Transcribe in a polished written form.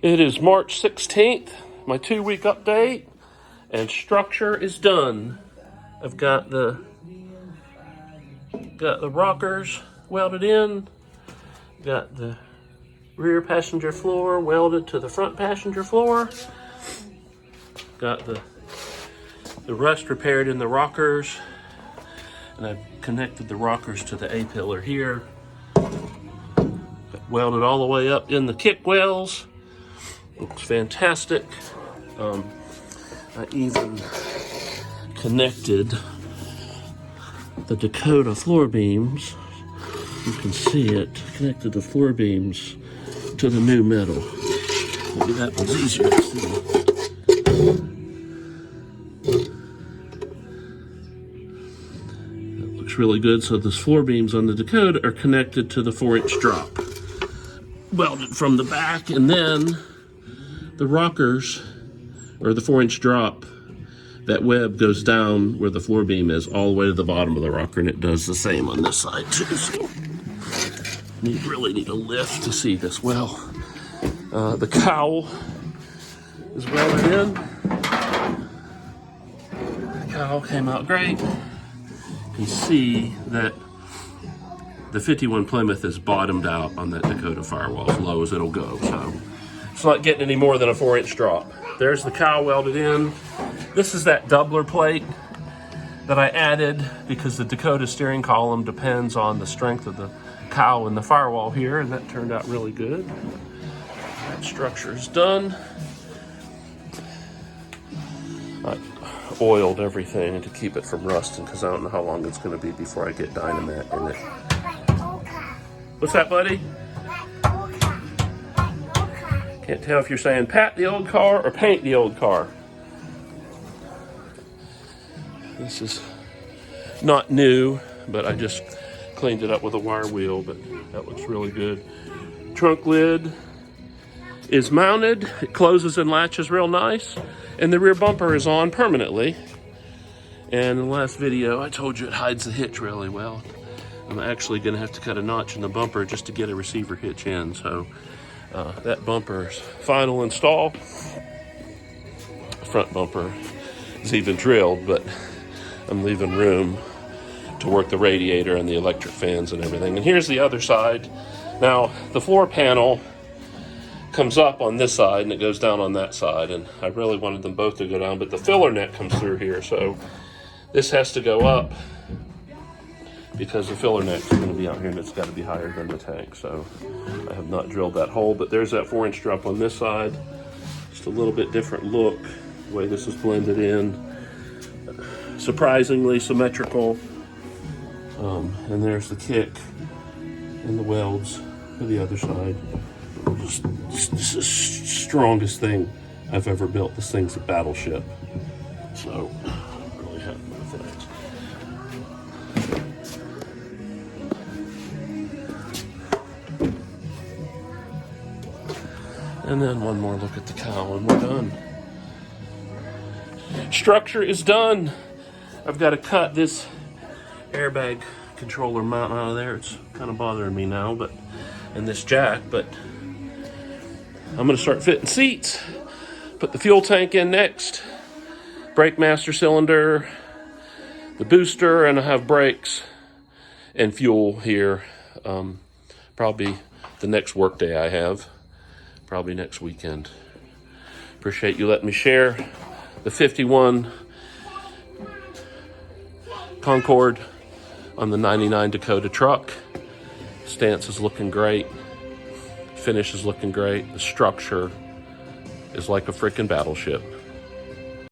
It is March 16th, my 2-week update, and structure is done. I've got the rockers welded in, got the rear passenger floor welded to the front passenger floor, got the rust repaired in the rockers, and I've connected the rockers to the A-pillar here. Got welded all the way up in the kick wells. Looks fantastic. I even connected the Dakota floor beams. You can see it. Connected the floor beams to the new metal. Maybe that one's easier to see. That looks really good. So those floor beams on the Dakota are connected to the 4-inch drop. Welded from the back, and then the rockers, or the 4-inch drop, that web goes down where the floor beam is, all the way to the bottom of the rocker, and it does the same on this side too. So you really need a lift to see this well. The cowl is welded in. The cowl came out great. You can see that the 51 Plymouth is bottomed out on that Dakota firewall, as low as it'll go. So it's not getting any more than a 4-inch drop. There's the cowl welded in. This is that doubler plate that I added because the Dakota steering column depends on the strength of the cowl in the firewall here, and that turned out really good. That structure is done. I oiled everything to keep it from rusting because I don't know how long it's going to be before I get Dynamite in it. What's that, buddy? Can't tell if you're saying pat the old car or paint the old car. This is not new, but I just cleaned it up with a wire wheel, but that looks really good. Trunk lid is mounted. It closes and latches real nice. And the rear bumper is on permanently. And in the last video, I told you it hides the hitch really well. I'm actually gonna have to cut a notch in the bumper just to get a receiver hitch in. So that bumper's final install. Front bumper is even drilled, but I'm leaving room to work the radiator and the electric fans and everything. And here's the other side. Now, the floor panel comes up on this side and it goes down on that side. And I really wanted them both to go down, but the filler net comes through here. So this has to go up because the filler neck is going to be out here and it's got to be higher than the tank. So I have not drilled that hole, but there's that 4-inch drop on this side. Just a little bit different look, the way this is blended in. Surprisingly symmetrical. And there's the kick and the welds to the other side. Just this is the strongest thing I've ever built. This thing's a battleship. So I'm really happy with that. And then one more look at the cowl and we're done. Structure is done. I've got to cut this airbag controller mount out of there. It's kind of bothering me now, but and this jack, but I'm going to start fitting seats. Put the fuel tank in next. Brake master cylinder, the booster, and I have brakes and fuel here. Probably the next work day I have. Probably next weekend. Appreciate you letting me share the 51 Concord on the 99 Dakota truck. Stance is looking great. Finish is looking great. The structure is like a freaking battleship.